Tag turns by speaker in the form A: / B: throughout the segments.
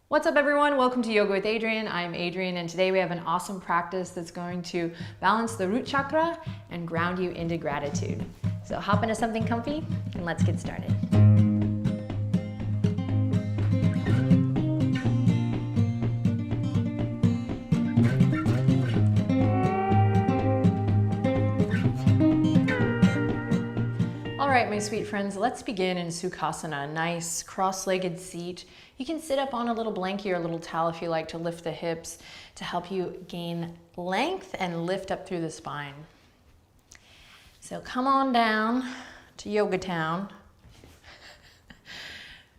A: What's up everyone? Welcome to Yoga with Adriene. I'm Adriene and today we have an awesome practice that's going to balance the root chakra and ground you into gratitude. So hop into something comfy and let's get started. All right, my sweet friends, let's begin in Sukhasana, a nice cross-legged seat. You can sit up on a little blanket or a little towel if you like to lift the hips to help you gain length and lift up through the spine. So come on down to Yoga Town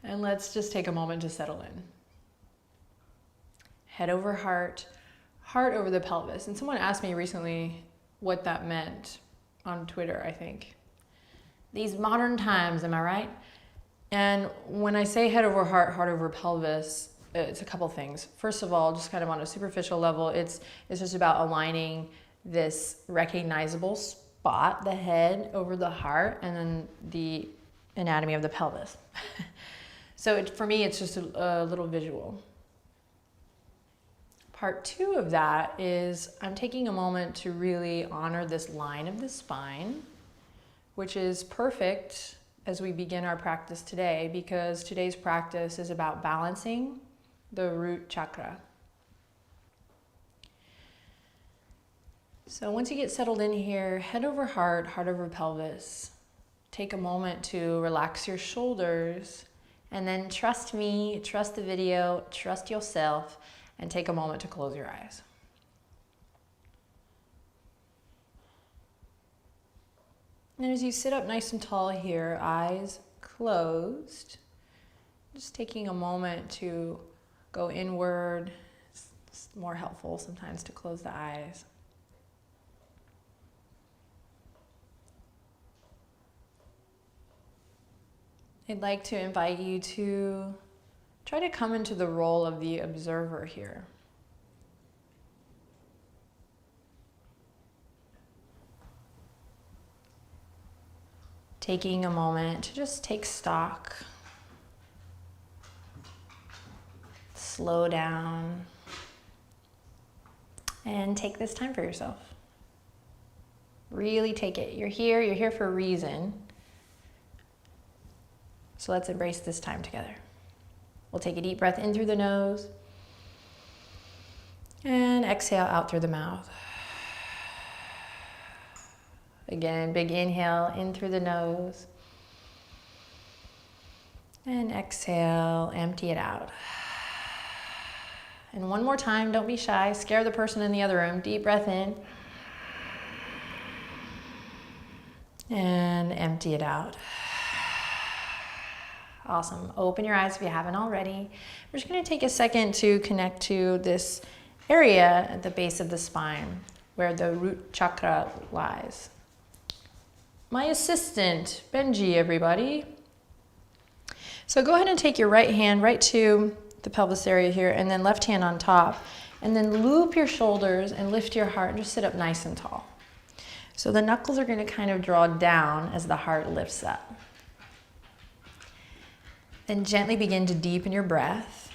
A: and let's just take a moment to settle in. Head over heart, heart over the pelvis. And someone asked me recently what that meant on Twitter, I think. These modern times, am I right? And when I say head over heart, heart over pelvis, it's a couple things. First of all, just kind of on a superficial level, it's just about aligning this recognizable spot, the head over the heart, and then the anatomy of the pelvis. So for me, it's just a little visual. Part two of that is I'm taking a moment to really honor this line of the spine, which is perfect as we begin our practice today, because today's practice is about balancing the root chakra. So once you get settled in here, head over heart, heart over pelvis. Take a moment to relax your shoulders, and then trust me, trust the video, trust yourself, and take a moment to close your eyes. And as you sit up nice and tall here, eyes closed, just taking a moment to go inward. It's more helpful sometimes to close the eyes. I'd like to invite you to try to come into the role of the observer here. Taking a moment to just take stock, slow down, and take this time for yourself. Really take it. You're here for a reason. So let's embrace this time together. We'll take a deep breath in through the nose and exhale out through the mouth. Again, big inhale in through the nose. And exhale, empty it out. And one more time, don't be shy. Scare the person in the other room. Deep breath in. And empty it out. Awesome. Open your eyes if you haven't already. We're just going to take a second to connect to this area at the base of the spine where the root chakra lies. My assistant, Benji, everybody. So go ahead and take your right hand right to the pelvis area here, and then left hand on top, and then loop your shoulders and lift your heart and just sit up nice and tall. So the knuckles are going to kind of draw down as the heart lifts up. Then gently begin to deepen your breath.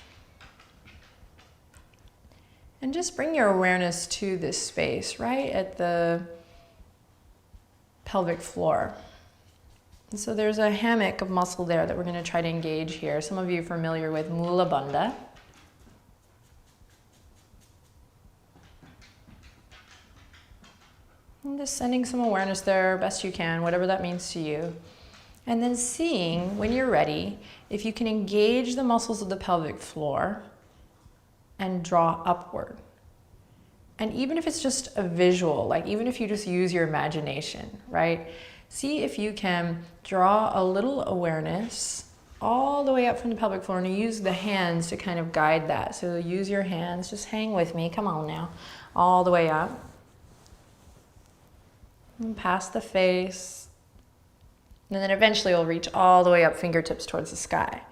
A: And just bring your awareness to this space right at the pelvic floor. And so there's a hammock of muscle there that we're going to try to engage here. Some of you are familiar with Mula Bandha. And just sending some awareness there best you can, whatever that means to you. And then seeing, when you're ready, if you can engage the muscles of the pelvic floor and draw upward. And even if it's just a visual, like even if you just use your imagination, right? See if you can draw a little awareness all the way up from the pelvic floor, and you use the hands to kind of guide that. So use your hands, just hang with me, come on now, all the way up. And past the face. And then eventually we'll reach all the way up, fingertips towards the sky.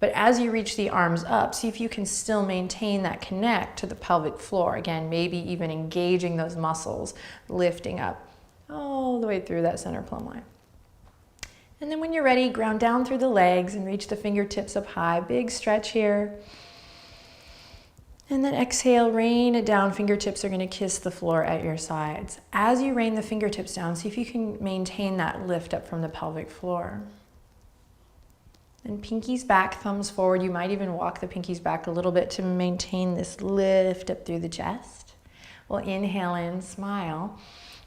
A: But as you reach the arms up, see if you can still maintain that connect to the pelvic floor. Again, maybe even engaging those muscles, lifting up all the way through that center plumb line. And then when you're ready, ground down through the legs and reach the fingertips up high. Big stretch here. And then exhale, rain it down. Fingertips are going to kiss the floor at your sides. As you rain the fingertips down, see if you can maintain that lift up from the pelvic floor. And pinkies back, thumbs forward. You might even walk the pinkies back a little bit to maintain this lift up through the chest. We'll inhale in, smile.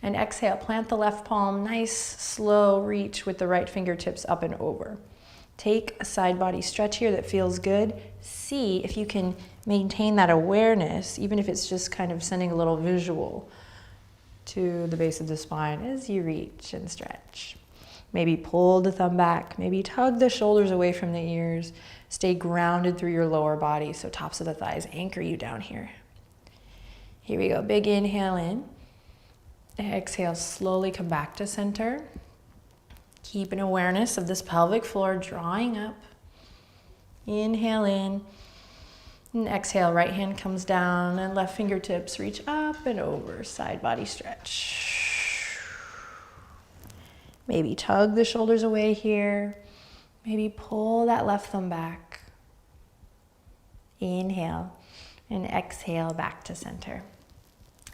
A: And exhale, plant the left palm, nice slow reach with the right fingertips up and over. Take a side body stretch here that feels good. See if you can maintain that awareness, even if it's just kind of sending a little visual to the base of the spine as you reach and stretch. Maybe pull the thumb back, maybe tug the shoulders away from the ears. Stay grounded through your lower body, so tops of the thighs anchor you down here. Here we go, big inhale in. Exhale, slowly come back to center. Keep an awareness of this pelvic floor drawing up. Inhale in. And exhale, right hand comes down and left fingertips reach up and over. Side body stretch. Maybe tug the shoulders away here. Maybe pull that left thumb back. Inhale and exhale back to center.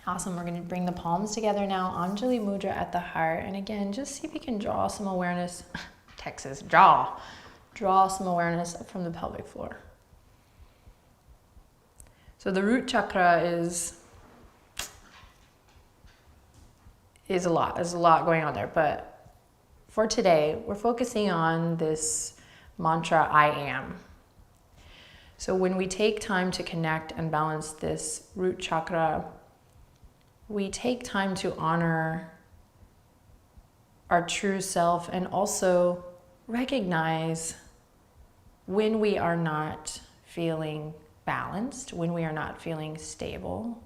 A: Awesome, we're going to bring the palms together now, Anjali Mudra at the heart. And again, just see if you can draw some awareness, Texas, draw some awareness up from the pelvic floor. So the root chakra is a lot. There's a lot going on there, but for today, we're focusing on this mantra, I am. So when we take time to connect and balance this root chakra, we take time to honor our true self and also recognize when we are not feeling balanced, when we are not feeling stable,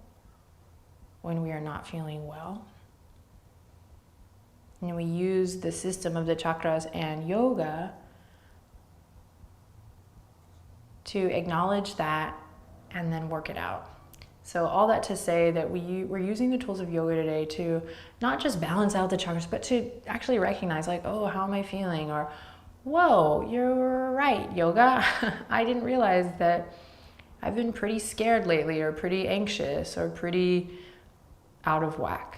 A: when we are not feeling well. And we use the system of the chakras and yoga to acknowledge that and then work it out. So all that to say that we're using the tools of yoga today to not just balance out the chakras, but to actually recognize like, oh, how am I feeling? Or, whoa, you're right, yoga. I didn't realize that I've been pretty scared lately, or pretty anxious, or pretty out of whack.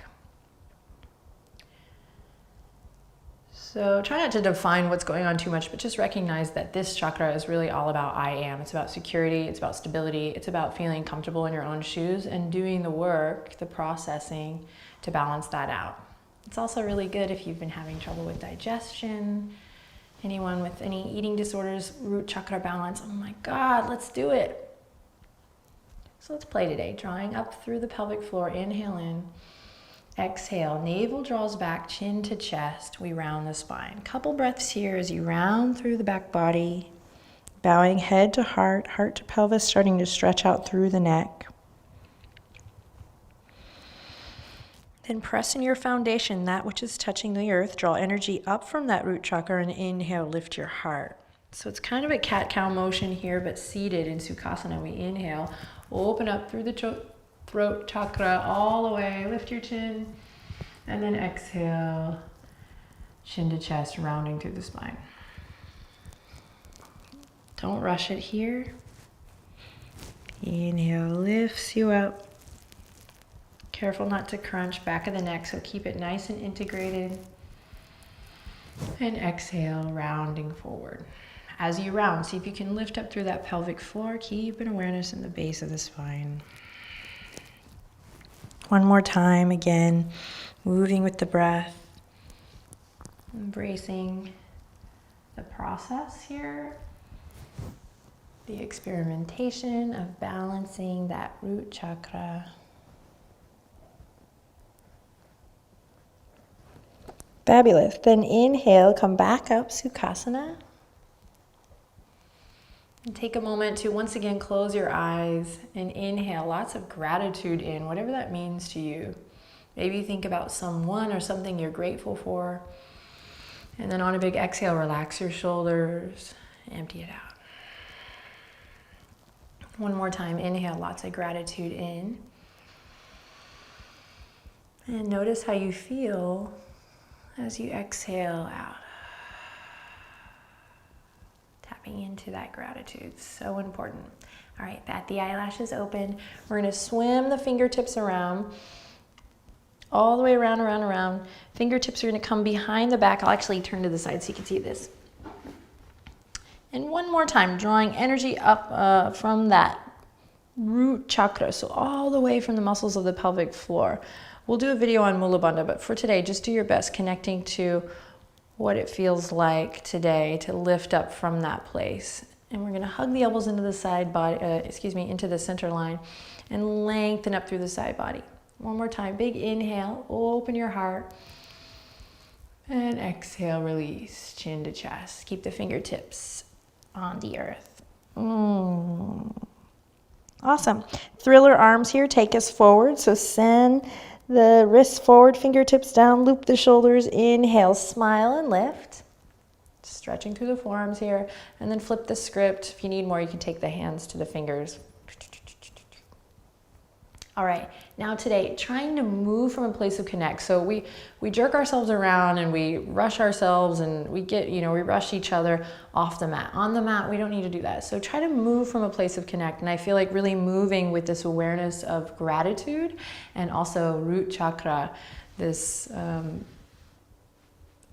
A: So try not to define what's going on too much, but just recognize that this chakra is really all about I am. It's about security, it's about stability, it's about feeling comfortable in your own shoes and doing the work, the processing to balance that out. It's also really good if you've been having trouble with digestion, anyone with any eating disorders, root chakra balance. Oh my God, let's do it. So let's play today, drawing up through the pelvic floor, inhale in. Exhale, navel draws back, chin to chest. We round the spine. Couple breaths here as you round through the back body, bowing head to heart, heart to pelvis, starting to stretch out through the neck. Then press in your foundation, that which is touching the earth. Draw energy up from that root chakra and inhale, lift your heart. So it's kind of a cat-cow motion here, but seated in Sukhasana. We inhale, open up through the throat chakra all the way, lift your chin, and then exhale, chin to chest, rounding through the spine. Don't rush it here. Inhale, lifts you up. Careful not to crunch, back of the neck, so keep it nice and integrated. And exhale, rounding forward. As you round, see if you can lift up through that pelvic floor. Keep an awareness in the base of the spine. One more time, again, moving with the breath, embracing the process here, the experimentation of balancing that root chakra. Fabulous. Then inhale, come back up, Sukhasana. And take a moment to once again close your eyes and inhale lots of gratitude in, whatever that means to you. Maybe think about someone or something you're grateful for. And then on a big exhale, relax your shoulders, empty it out. One more time, inhale lots of gratitude in. And notice how you feel as you exhale out. Tapping into that gratitude, so important. All right, bat the eyelashes open. We're gonna swim the fingertips around, all the way around, around, around. Fingertips are gonna come behind the back. I'll actually turn to the side so you can see this. And one more time, drawing energy up from that root chakra, so all the way from the muscles of the pelvic floor. We'll do a video on Mula Bandha, but for today, just do your best connecting to what it feels like today to lift up from that place. And we're gonna hug the elbows into the side body, into the center line, and lengthen up through the side body. One more time, big inhale, open your heart. And exhale, release, chin to chest. Keep the fingertips on the earth. Awesome. Thriller arms here, take us forward. So send the wrists forward, fingertips down, loop the shoulders. Inhale, smile and lift. Stretching through the forearms here. And then flip the script. If you need more, you can take the hands to the fingers. All right, now today, trying to move from a place of connect. So we jerk ourselves around and we rush ourselves and we rush each other off the mat. On the mat, we don't need to do that. So try to move from a place of connect. And I feel like really moving with this awareness of gratitude and also root chakra, this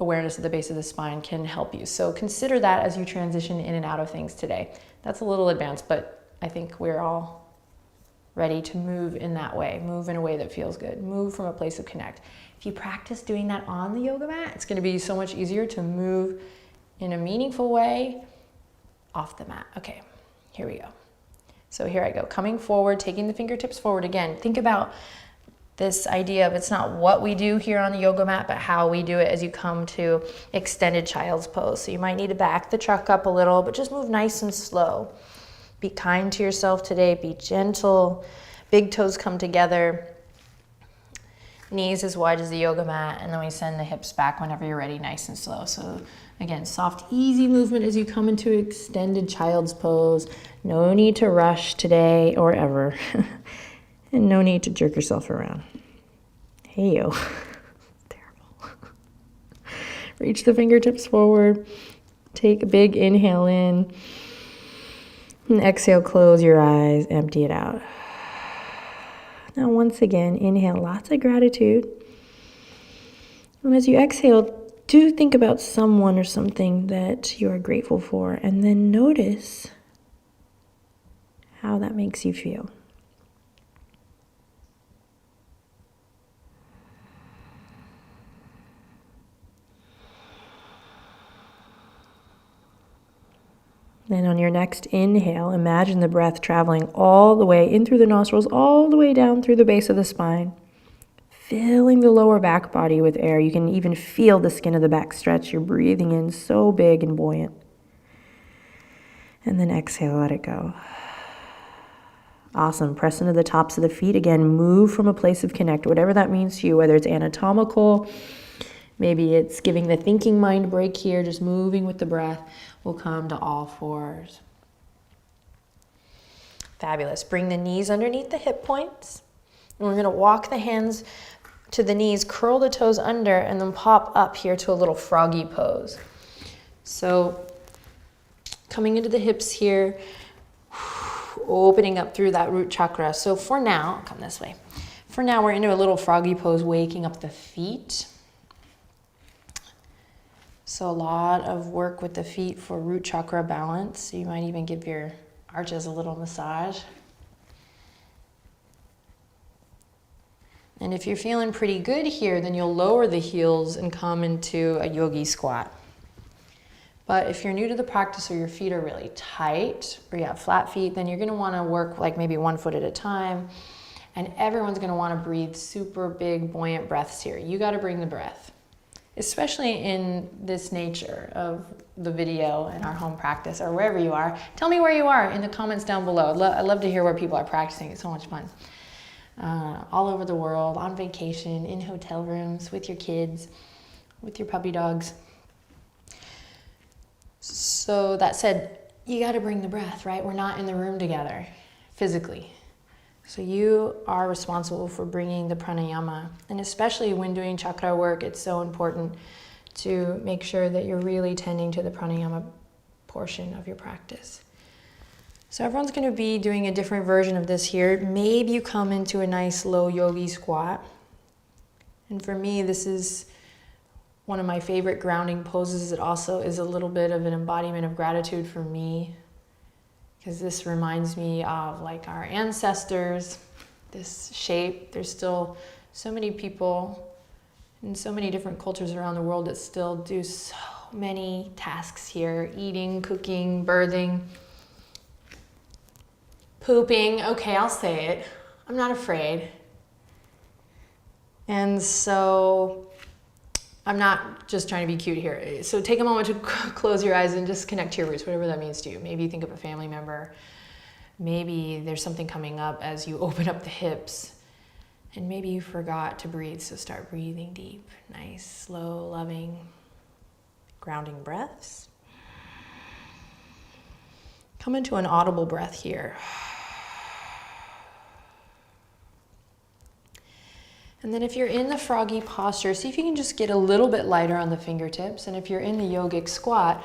A: awareness at the base of the spine can help you. So consider that as you transition in and out of things today. That's a little advanced, but I think we're all ready to move in that way, move in a way that feels good, move from a place of connect. If you practice doing that on the yoga mat, it's gonna be so much easier to move in a meaningful way off the mat. Okay, here we go. So here I go, coming forward, taking the fingertips forward again. Think about this idea of it's not what we do here on the yoga mat, but how we do it as you come to extended child's pose. So you might need to back the truck up a little, but just move nice and slow. Be kind to yourself today, be gentle. Big toes come together. Knees as wide as the yoga mat, and then we send the hips back whenever you're ready, nice and slow. So again, soft, easy movement as you come into extended child's pose. No need to rush today or ever. And no need to jerk yourself around. Hey-yo. Terrible. Reach the fingertips forward. Take a big inhale in. And exhale, close your eyes, empty it out. Now once again, inhale lots of gratitude. And as you exhale, do think about someone or something that you are grateful for, and then notice how that makes you feel. Then on your next inhale, imagine the breath traveling all the way in through the nostrils, all the way down through the base of the spine, filling the lower back body with air. You can even feel the skin of the back stretch. You're breathing in so big and buoyant. And then exhale, let it go. Awesome. Press into the tops of the feet. Again, move from a place of connect, whatever that means to you, whether it's anatomical, maybe it's giving the thinking mind break here, just moving with the breath. We'll come to all fours. Fabulous. Bring the knees underneath the hip points. And we're going to walk the hands to the knees, curl the toes under, and then pop up here to a little froggy pose. So coming into the hips here, opening up through that root chakra. So for now, come this way. For now, we're into a little froggy pose, waking up the feet. So a lot of work with the feet for root chakra balance. So you might even give your arches a little massage. And if you're feeling pretty good here, then you'll lower the heels and come into a yogi squat. But if you're new to the practice or your feet are really tight or you have flat feet, then you're gonna wanna work like maybe 1 foot at a time. And everyone's gonna wanna breathe super big, buoyant breaths here. You gotta bring the breath. Especially in this nature of the video in our home practice or wherever you are. Tell me where you are in the comments down below. I love to hear where people are practicing. It's so much fun. All over the world, on vacation, in hotel rooms, with your kids, with your puppy dogs. So that said, you got to bring the breath, right? We're not in the room together physically. So you are responsible for bringing the pranayama. And especially when doing chakra work, it's so important to make sure that you're really tending to the pranayama portion of your practice. So everyone's going to be doing a different version of this here. Maybe you come into a nice low yogi squat. And for me, this is one of my favorite grounding poses. It also is a little bit of an embodiment of gratitude for me, because this reminds me of like our ancestors, this shape. There's still so many people in so many different cultures around the world that still do so many tasks here: eating, cooking, birthing, pooping. Okay, I'll say it. I'm not afraid. And so I'm not just trying to be cute here. So take a moment to close your eyes and just connect to your roots, whatever that means to you. Maybe you think of a family member. Maybe there's something coming up as you open up the hips. And maybe you forgot to breathe, so start breathing deep. Nice, slow, loving, grounding breaths. Come into an audible breath here. And then if you're in the froggy posture, see if you can just get a little bit lighter on the fingertips. And if you're in the yogic squat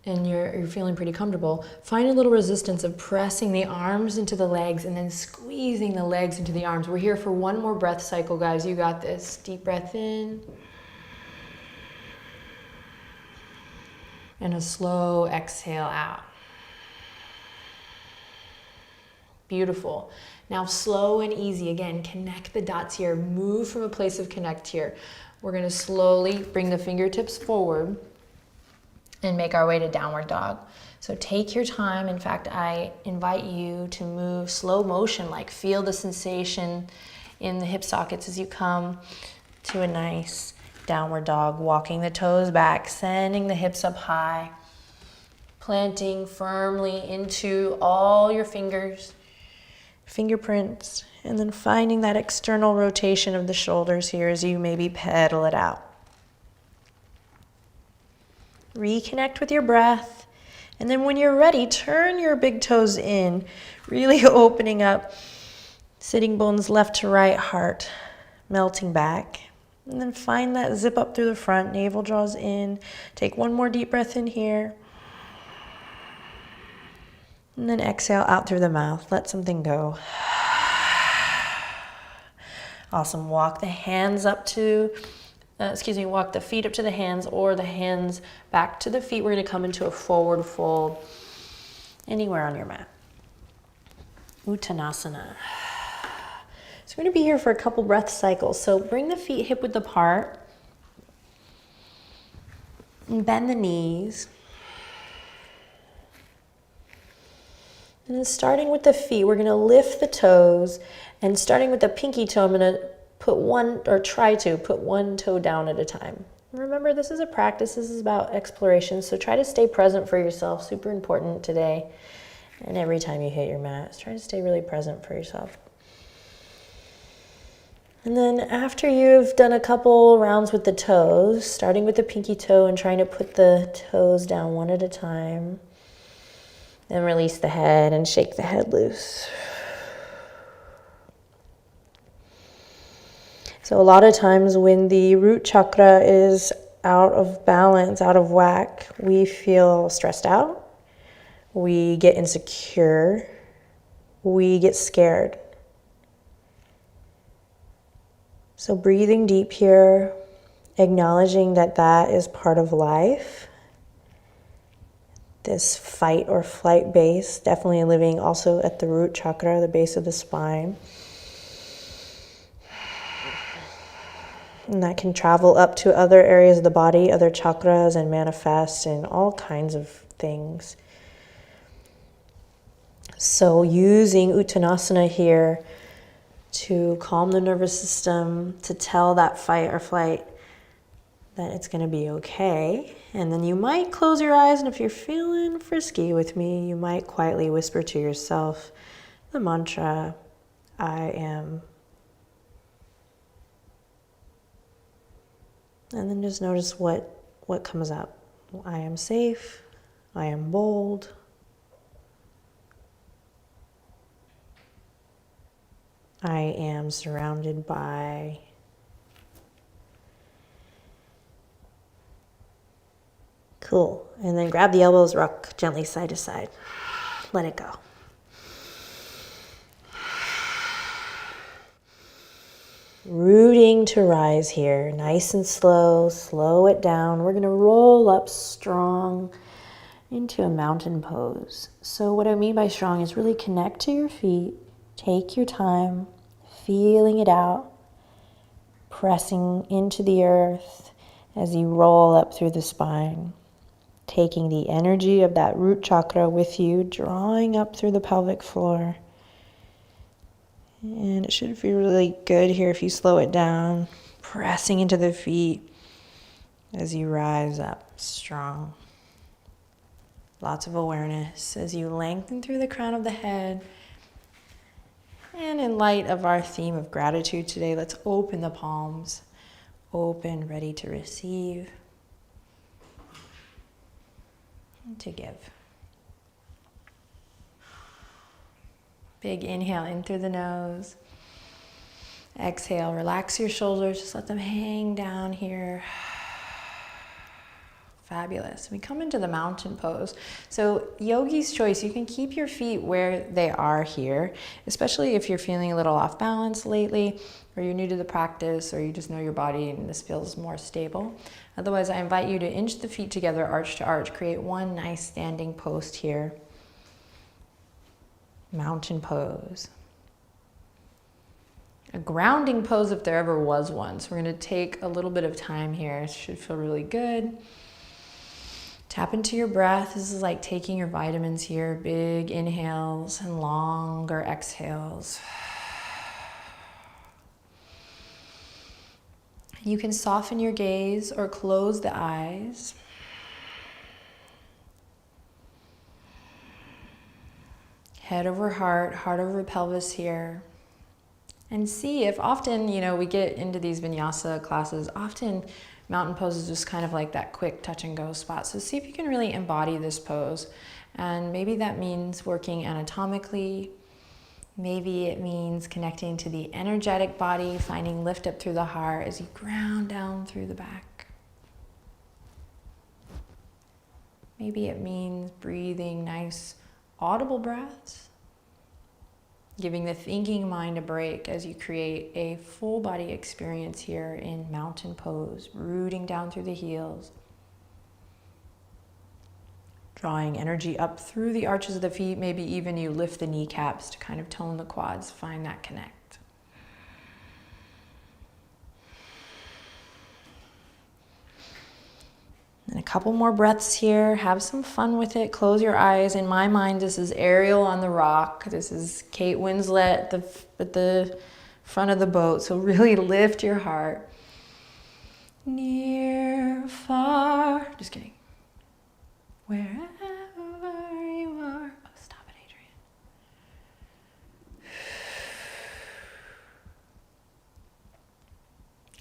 A: and you're feeling pretty comfortable, find a little resistance of pressing the arms into the legs and then squeezing the legs into the arms. We're here for one more breath cycle, guys. You got this. Deep breath in. And a slow exhale out. Beautiful. Now slow and easy. Again, connect the dots here. Move from a place of connect here. We're going to slowly bring the fingertips forward and make our way to downward dog. So take your time. In fact, I invite you to move slow motion, like feel the sensation in the hip sockets as you come to a nice downward dog, walking the toes back, sending the hips up high, planting firmly into all your fingers, fingerprints, and then finding that external rotation of the shoulders here as you maybe pedal it out. Reconnect with your breath, and then when you're ready, turn your big toes in, really opening up, sitting bones left to right, heart melting back. And then find that zip up through the front, navel draws in. Take one more deep breath in here. And then exhale out through the mouth. Let something go. Awesome. Walk the hands up to, walk the feet up to the hands or the hands back to the feet. We're going to come into a forward fold anywhere on your mat. Uttanasana. So we're going to be here for a couple breath cycles. So bring the feet hip width apart. And bend the knees. And then starting with the feet, we're going to lift the toes. And starting with the pinky toe, I'm going to try to put one toe down at a time. Remember, this is a practice. This is about exploration. So try to stay present for yourself. Super important today. And every time you hit your mat, try to stay really present for yourself. And then after you've done a couple rounds with the toes, starting with the pinky toe and trying to put the toes down one at a time, then release the head and shake the head loose. So a lot of times when the root chakra is out of balance, out of whack, we feel stressed out, we get insecure, we get scared. So breathing deep here, acknowledging that that is part of life. This fight or flight base, definitely living also at the root chakra, the base of the spine. And that can travel up to other areas of the body, other chakras, and manifest in all kinds of things. So using Uttanasana here to calm the nervous system, to tell that fight or flight that it's going to be okay. And then you might close your eyes, and if you're feeling frisky with me, you might quietly whisper to yourself the mantra, I am. And then just notice what comes up. I am safe. I am bold. I am surrounded by. Cool. And then grab the elbows, rock gently side to side. Let it go.
B: Rooting to rise here, nice and slow, slow it down. We're gonna roll up strong into a mountain pose. So what I mean by strong is really connect to your feet, take your time, feeling it out, pressing into the earth as you roll up through the spine. Taking the energy of that root chakra with you, drawing up through the pelvic floor. And it should feel really good here if you slow it down, pressing into the feet as you rise up strong. Lots of awareness as you lengthen through the crown of the head. And in light of our theme of gratitude today, let's open the palms. Open, ready to receive and to give. Big inhale in through the nose. Exhale, relax your shoulders, just let them hang down here. Fabulous. We come into the mountain pose. So yogi's choice, you can keep your feet where they are here, especially if you're feeling a little off balance lately, or you're new to the practice, or you just know your body and this feels more stable. Otherwise, I invite you to inch the feet together, arch to arch, create one nice standing post here. Mountain pose. A grounding pose if there ever was one. So we're going to take a little bit of time here. It should feel really good. Tap into your breath. This is like taking your vitamins here. Big inhales and longer exhales. You can soften your gaze or close the eyes. Head over heart, heart over pelvis here. And see if often, we get into these vinyasa classes, often mountain pose is just kind of like that quick touch and go spot. So see if you can really embody this pose. And maybe that means working anatomically. Maybe it means connecting to the energetic body, finding lift up through the heart as you ground down through the back. Maybe it means breathing nice, audible breaths, giving the thinking mind a break as you create a full body experience here in mountain pose, rooting down through the heels, drawing energy up through the arches of the feet. Maybe even you lift the kneecaps to kind of tone the quads, find that connect. And a couple more breaths here. Have some fun with it. Close your eyes. In my mind, this is Ariel on the rock. This is Kate Winslet at the front of the boat. So really lift your heart. Near, far. Just kidding. Wherever you are. Oh, stop it, Adrian.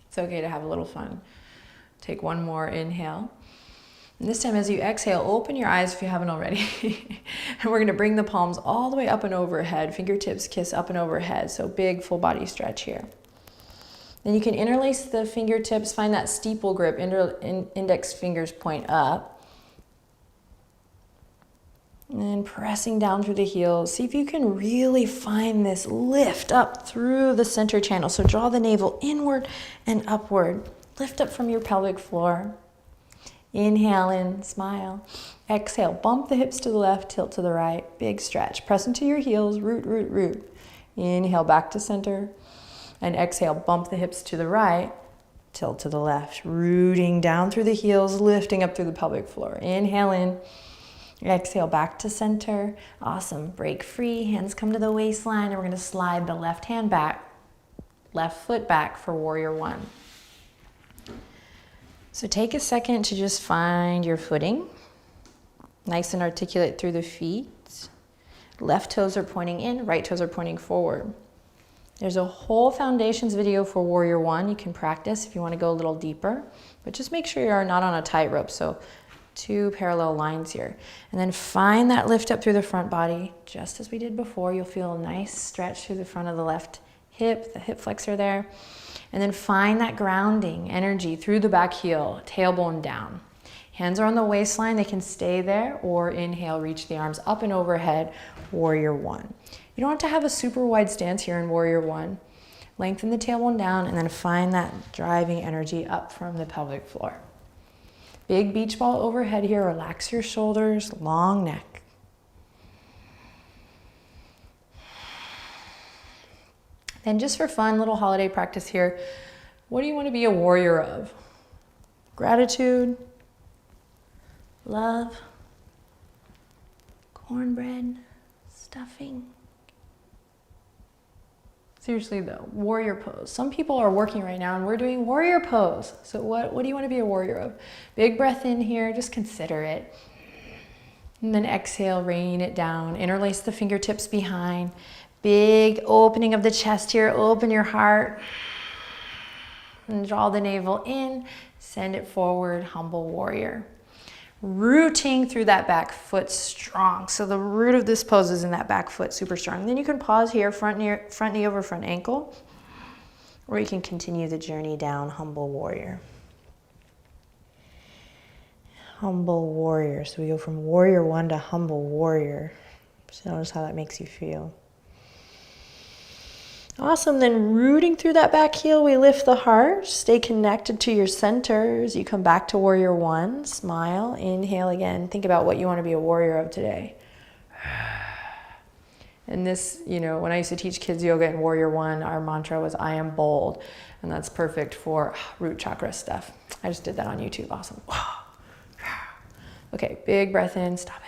B: It's okay to have a little fun. Take one more inhale. And this time as you exhale, open your eyes if you haven't already. And we're going to bring the palms all the way up and overhead. Fingertips kiss up and overhead. So big full body stretch here. Then you can interlace the fingertips. Find that steeple grip. Index fingers point up. And pressing down through the heels. See if you can really find this lift up through the center channel. So draw the navel inward and upward. Lift up from your pelvic floor. Inhale in, smile. Exhale, bump the hips to the left, tilt to the right. Big stretch. Press into your heels, root, root, root. Inhale back to center. And exhale, bump the hips to the right, tilt to the left. Rooting down through the heels, lifting up through the pelvic floor. Inhale in. Exhale back to center. Awesome. Break free. Hands come to the waistline. And we're going to slide the left hand back, left foot back for warrior one. So take a second to just find your footing. Nice and articulate through the feet. Left toes are pointing in, right toes are pointing forward. There's a whole foundations video for warrior one. You can practice if you want to go a little deeper, but just make sure you're not on a tightrope. So 2 parallel lines here. And then find that lift up through the front body. Just as we did before, you'll feel a nice stretch through the front of the left hip, the hip flexor there. And then find that grounding energy through the back heel, tailbone down. Hands are on the waistline, they can stay there, or inhale, reach the arms up and overhead, warrior one. You don't have to have a super wide stance here in warrior one. Lengthen the tailbone down and then find that driving energy up from the pelvic floor. Big beach ball overhead here. Relax your shoulders, long neck. Then just for fun, little holiday practice here. What do you want to be a warrior of? Gratitude, love, cornbread, stuffing. Seriously though, warrior pose. Some people are working right now and we're doing warrior pose. So what do you want to be a warrior of? Big breath in here, just consider it. And then exhale, rain it down. Interlace the fingertips behind. Big opening of the chest here, open your heart. And draw the navel in, send it forward, humble warrior. Rooting through that back foot strong. So the root of this pose is in that back foot, super strong. Then you can pause here, front knee over front ankle, or you can continue the journey down, humble warrior. Humble warrior. So we go from warrior one to humble warrior. So notice how that makes you feel. Awesome, then rooting through that back heel, we lift the heart, stay connected to your center as you come back to warrior one, smile, inhale again. Think about what you want to be a warrior of today. And this, you know, when I used to teach kids yoga in warrior one, our mantra was, I am bold. And that's perfect for root chakra stuff. I just did that on YouTube, awesome. Okay, big breath in, stop it.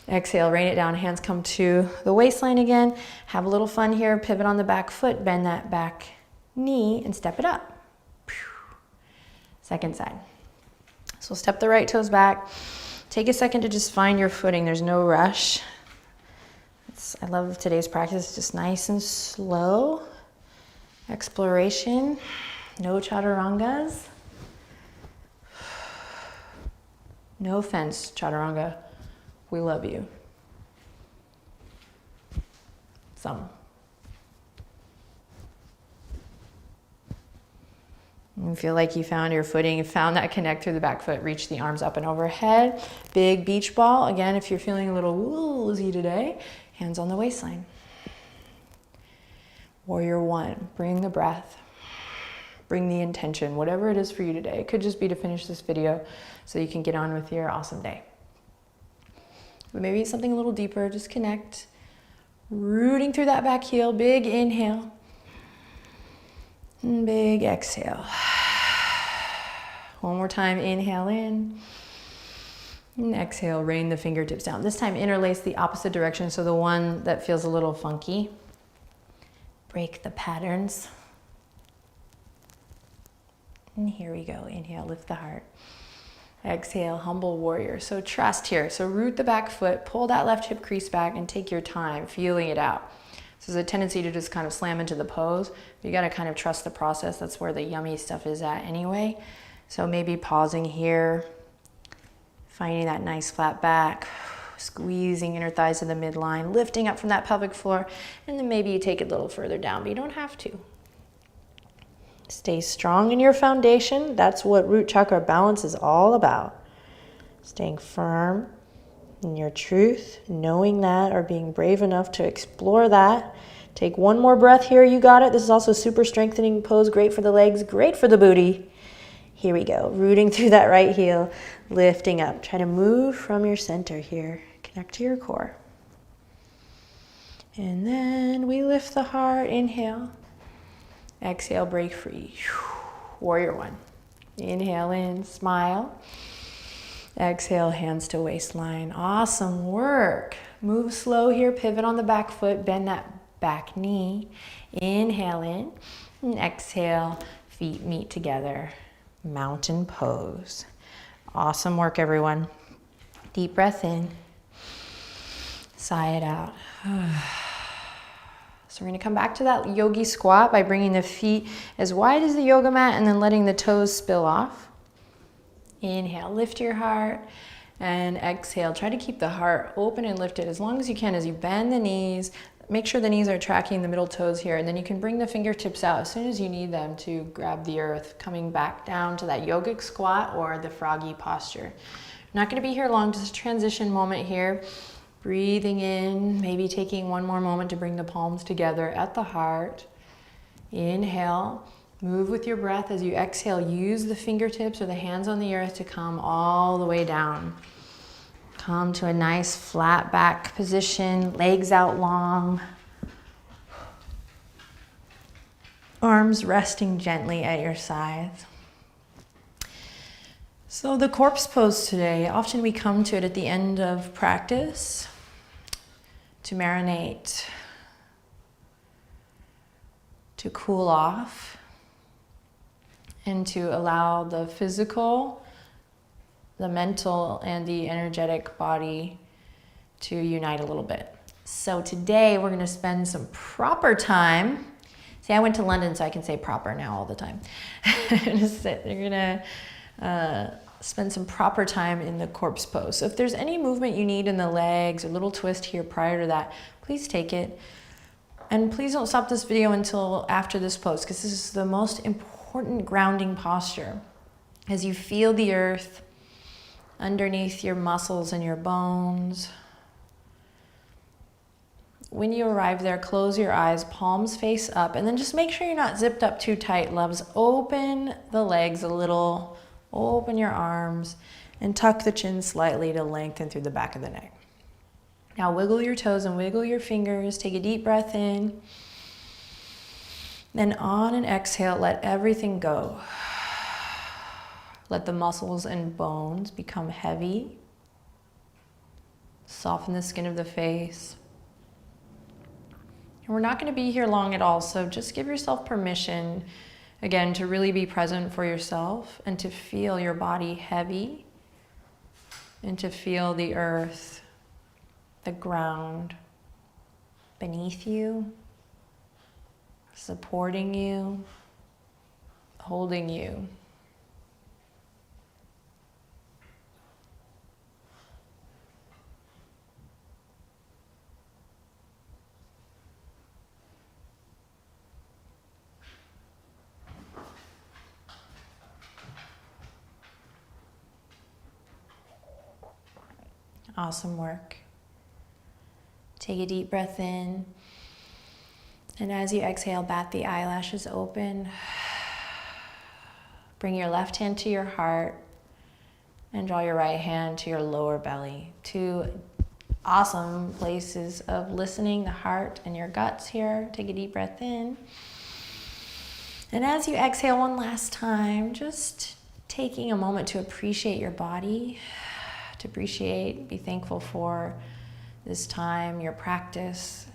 B: Exhale, rain it down, hands come to the waistline again. Have a little fun here, pivot on the back foot, bend that back knee and step it up. Second side. So step the right toes back. Take a second to just find your footing. There's no rush. I love today's practice, just nice and slow. Exploration, no chaturangas. No offense, chaturanga. We love you. Some. You feel like you found your footing, you found that connect through the back foot, reach the arms up and overhead. Big beach ball. Again, if you're feeling a little woozy today, hands on the waistline. Warrior one, bring the breath. Bring the intention, whatever it is for you today. It could just be to finish this video so you can get on with your awesome day. But maybe it's something a little deeper, just connect. Rooting through that back heel, big inhale. And big exhale. One more time, inhale in. And exhale, rain the fingertips down. This time interlace the opposite direction, so the one that feels a little funky. Break the patterns. And here we go, inhale, lift the heart. Exhale, humble warrior. So trust here. So root the back foot, pull that left hip crease back and take your time, feeling it out. So there's a tendency to just kind of slam into the pose. You got to kind of trust the process. That's where the yummy stuff is at anyway. So maybe pausing here, finding that nice flat back, squeezing inner thighs to the midline, lifting up from that pelvic floor, and then maybe you take it a little further down, but you don't have to. Stay strong in your foundation. That's what root chakra balance is all about. Staying firm in your truth, knowing that, or being brave enough to explore that. Take one more breath here. You got it. This is also super strengthening pose. Great for the legs, great for the booty. Here we go. Rooting through that right heel, lifting up. Try to move from your center here. Connect to your core. And then we lift the heart. Inhale. Exhale, break free. Warrior one. Inhale in, smile. Exhale, hands to waistline. Awesome work. Move slow here, pivot on the back foot, bend that back knee. Inhale in, and exhale, feet meet together. Mountain pose. Awesome work, everyone. Deep breath in. Sigh it out. So we're gonna come back to that yogi squat by bringing the feet as wide as the yoga mat and then letting the toes spill off. Inhale, lift your heart, and exhale. Try to keep the heart open and lifted as long as you can as you bend the knees. Make sure the knees are tracking the middle toes here, and then you can bring the fingertips out as soon as you need them to grab the earth, coming back down to that yogic squat or the froggy posture. I'm not gonna be here long, just a transition moment here. Breathing in, maybe taking one more moment to bring the palms together at the heart.
A: Inhale, move with your breath. As you exhale, use the fingertips or the hands on the earth to come all the way down. Come to a nice flat back position, legs out long. Arms resting gently at your sides. So the corpse pose today, often we come to it at the end of practice to marinate, to cool off, and to allow the physical, the mental, and the energetic body to unite a little bit. So today we're going to spend some proper time. See, I went to London, so I can say proper now all the time. You're going to spend some proper time in the corpse pose. So if there's any movement you need in the legs, or a little twist here prior to that, please take it. And please don't stop this video until after this pose, because this is the most important grounding posture. As you feel the earth underneath your muscles and your bones. When you arrive there, close your eyes, palms face up, and then just make sure you're not zipped up too tight. Loves, open the legs a little, open your arms, and tuck the chin slightly to lengthen through the back of the neck. Now wiggle your toes and wiggle your fingers. Take a deep breath in. Then on an exhale, let everything go. Let the muscles and bones become heavy. Soften the skin of the face. And we're not going to be here long at all, so just give yourself permission, again, to really be present for yourself and to feel your body heavy and to feel the earth, the ground beneath you, supporting you, holding you. Awesome work. Take a deep breath in. And as you exhale, bat the eyelashes open. Bring your left hand to your heart and draw your right hand to your lower belly. Two awesome places of listening, the heart and your guts here. Take a deep breath in. And as you exhale one last time, just taking a moment to appreciate your body, to appreciate, be thankful for this time, your practice,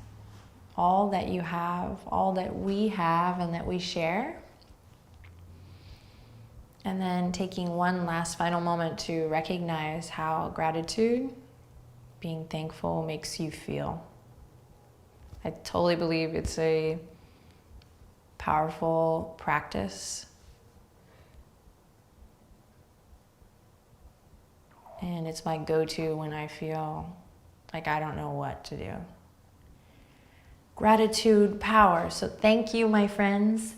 A: all that you have, all that we have and that we share. And then taking one last final moment to recognize how gratitude, being thankful, makes you feel. I totally believe it's a powerful practice. And it's my go-to when I feel like I don't know what to do. Gratitude, power. So thank you, my friends.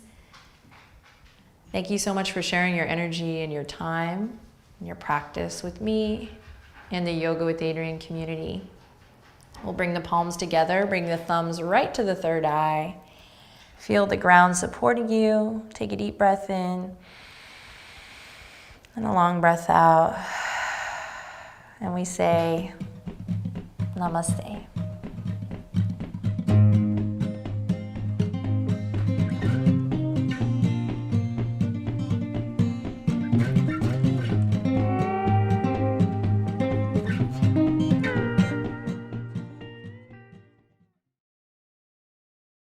A: Thank you so much for sharing your energy and your time and your practice with me and the Yoga with Adriene community. We'll bring the palms together, bring the thumbs right to the third eye. Feel the ground supporting you. Take a deep breath in and a long breath out. And we say, Namaste.